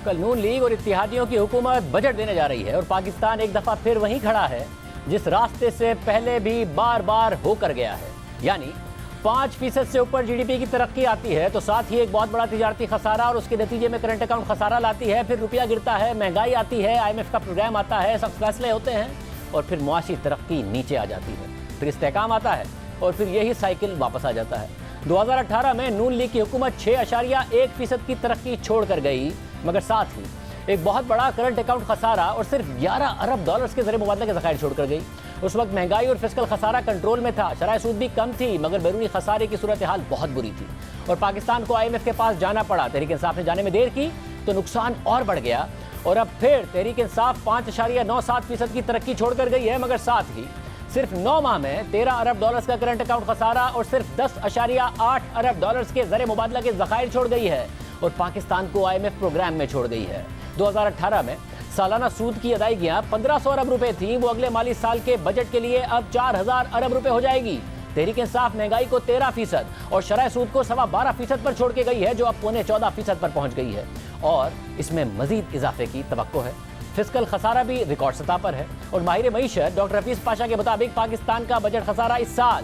कल नून लीग और इत्तेहादियों की हुकूमत बजट देने जा रही है और पाकिस्तान एक दफा फिर वहीं खड़ा है जिस रास्ते से पहले भी बार बार होकर गया है। यानी 5% से ऊपर जीडीपी की तरक्की आती है तो साथ ही एक बहुत बड़ा तिजारती खसारा और उसके नतीजे में करंट अकाउंट खसारा लाती है, फिर रुपया गिरता है, महंगाई आती है, IMF का प्रोग्राम आता है, सख्त फैसले होते हैं और फिर मुआशी तरक्की नीचे आ जाती है, फिर इस्तेहकाम आता है और फिर यही साइकिल वापस आ जाता है। 2018 में नून लीग की हुकूमत 6.1% की तरक्की छोड़ कर गई, मगर साथ ही एक बहुत बड़ा करंट अकाउंट खसारा और सिर्फ 11 अरब डॉलर्स के ज़रिए मुबादला के ज़खायर छोड़कर गई। उस वक्त महंगाई और फिस्कल खसारा कंट्रोल में था, शरह सूद भी कम थी, मगर बैरूनी खसारे की सूरत हाल बहुत बुरी थी और पाकिस्तान को IMF के पास जाना पड़ा। तहरीक इंसाफ ने जाने में देर की तो नुकसान और बढ़ गया और अब फिर तहरीक इंसाफ 5.97% की तरक्की छोड़कर गई है, मगर साथ ही सिर्फ 9 माह में 13 अरब डॉलर्स का करंट अकाउंट खसारा और सिर्फ 10.8 अरब डॉलर्स के ज़रिए मुबादला के ज़खायर छोड़ गई है और पाकिस्तान को IMF प्रोग्राम में छोड़ गई है। 2018 में सालाना सूद की अदायगियां 1500 अरब रुपए थी, वो अगले माली साल के बजट के लिए अब 4000 अरब रुपए हो जाएगी। तहरीक इंसाफ महंगाई को 13% और शरह सूद को 12.25% पर छोड़ के गई है, जो अब 14.25% पर पहुंच गई है और इसमें मजीद इजाफे की तवक्को है। फिस्कल खसारा भी रिकॉर्ड सतह पर है और माहिर मईशत डॉक्टर हफीज पाशा के मुताबिक पाकिस्तान का बजट खसारा इस साल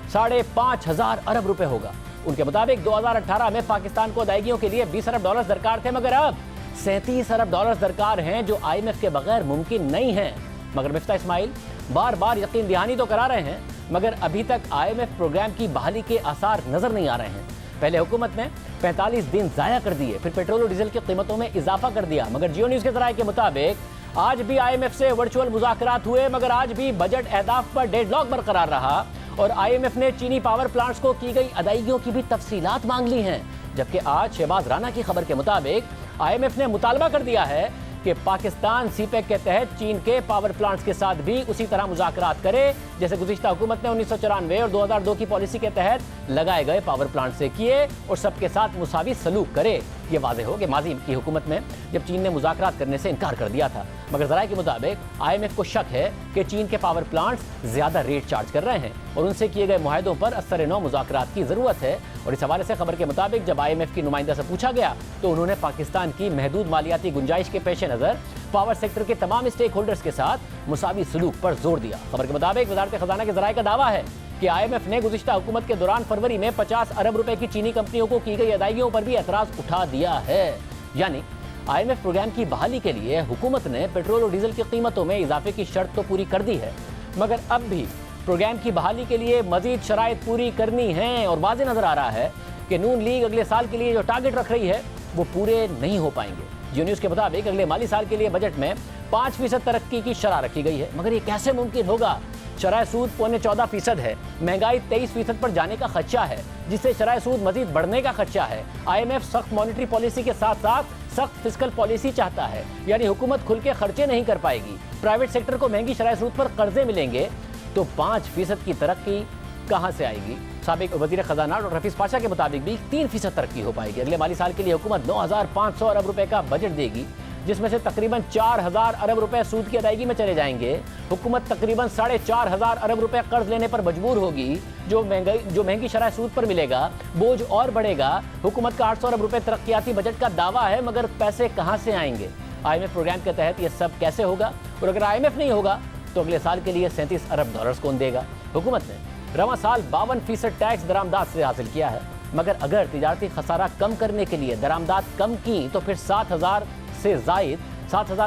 5,500 अरब रुपए होगा। उनके मुताबिक 2018 में पाकिस्तान को अदायगियों के लिए 20 अरब डॉलर दरकार थे, मगर अब 37 अरब डॉलर दरकार हैं, जो IMF के बगैर मुमकिन नहीं है। मगर मिफ्ता इस्माइल बार बार यकीन दहानी तो करा रहे हैं, मगर अभी तक IMF प्रोग्राम की बहाली के आसार नजर नहीं आ रहे हैं। पहले हुकूमत ने 45 दिन जाया कर दिए, फिर पेट्रोल और डीजल की कीमतों में इजाफा कर दिया, मगर जियो न्यूज के जराये के मुताबिक आज भी IMF से वर्चुअल मुज़ाकरात हुए, मगर आज भी बजट अहदाफ पर डेडलॉक बरकरार रहा और IMF ने चीनी पावर प्लांट्स को की गई अदायगियों की भी तफसीलात मांग ली हैं। जबकि आज शहबाज राना की खबर के मुताबिक IMF ने मुतालबा कर दिया है कि पाकिस्तान सीपेक के तहत चीन के पावर प्लांट्स के साथ भी उसी तरह मुज़ाकरात करे जैसे गुज़िश्ता हुकूमत ने 1994 और 2002 की पॉलिसी के तहत लगाए गए पावर प्लांट से किए और सबके साथ मुसावी सलूक करे। ये वाज़ेह हो कि माजी की हुकूमत में जब चीन ने मुज़ाकरात करने से इनकार कर दिया था, मगर ज़राए के मुताबिक IMF को शक है कि चीन के पावर प्लांट्स ज़्यादा रेट चार्ज कर रहे हैं और उनसे किए गए मुआहदों पर असर नौ मुज़ाकरात की ज़रूरत है। और इस हवाले से खबर के मुताबिक जब IMF की नुमाइंदा से पूछा गया तो उन्होंने पाकिस्तान की महदूद मालियाती गुंजाइश के पेश नज़र पावर सेक्टर के तमाम स्टेक होल्डर्स के साथ मुसावी सलूक पर जोर दिया। खबर के मुताबिक वज़ारत खजाना के ज़राए का दावा है कि IMF ने गुज़िश्ता हुकूमत के दौरान फरवरी में 50 अरब रुपए की चीनी कंपनियों को की गई अदायगियों पर भी एतराज़ उठा दिया है। यानी IMF प्रोग्राम की बहाली के लिए हुकूमत ने पेट्रोल और डीजल की कीमतों में इजाफे की शर्त तो पूरी कर दी है, मगर अब भी प्रोग्राम की बहाली के लिए मजीद शराइत पूरी करनी है और वाज़ेह नजर आ रहा है कि नून लीग अगले साल के लिए जो टारगेट रख रही है वो पूरे नहीं हो पाएंगे। जियो न्यूज़ के मुताबिक अगले माली साल के लिए बजट में 5% तरक्की की शरह रखी गई है, मगर ये कैसे मुमकिन होगा? शरह सूद 14.25% है, महंगाई 23% पर जाने का खदशा है, जिससे शरह सूद मजीद बढ़ने का खदशा है। IMF सख्त मॉनेटरी पॉलिसी के साथ साथ सख्त फिस्कल पॉलिसी चाहता है, यानी हुकूमत खुल के खर्चे नहीं कर पाएगी। प्राइवेट सेक्टर को महंगी शरह सूद पर कर्जे मिलेंगे तो 5% की तरक्की कहाँ से आएगी? साबिक वजीर खजाना डॉक्टर हफीज पाशा के मुताबिक भी 3% तरक्की हो पाएगी। अगले माली साल के लिए हुकूमत 9,500 अरब रुपए का बजट देगी, जिसमें से तकरीबन 4,000 अरब रुपए सूद की अदायगी में चले जाएंगे। हुकूमत तकरीबन 4,500 अरब रुपए कर्ज लेने पर मजबूर होगी, जो महंगी शरह सूद पर मिलेगा, बोझ और बढ़ेगा। हुकूमत का 800 अरब रुपए तरक्याती बजट का दावा है, मगर पैसे कहाँ से आएंगे? IMF प्रोग्राम के तहत ये सब कैसे होगा? और अगर IMF नहीं होगा तो अगले साल के लिए 37 अरब डॉलर्स कौन देगा? हुकूमत ने रवां साल 52% टैक्स दरामदात से हासिल किया है, मगर अगर तिजारती खसारा कम करने के लिए दरामदात कम की तो फिर 7,000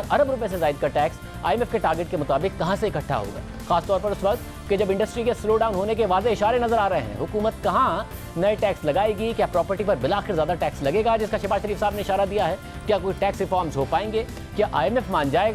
अरब रुपए से जायद का टैक्स IMF के टारगेट के मुताबिक कहां से इकट्ठा होगा? खासतौर पर उस वक्त कि जब इंडस्ट्री के स्लो डाउन होने के वाज़ेह इशारे नजर आ रहे हैं। हुकूमत कहां नए टैक्स लगाएगी? क्या प्रॉपर्टी पर बिलाखिर ज्यादा टैक्स लगेगा, जिसका शहबाज शरीफ साहब ने इशारा दिया है? क्या कोई टैक्स रिफॉर्म्स हो पाएंगे? क्या IMF मान जाएगा?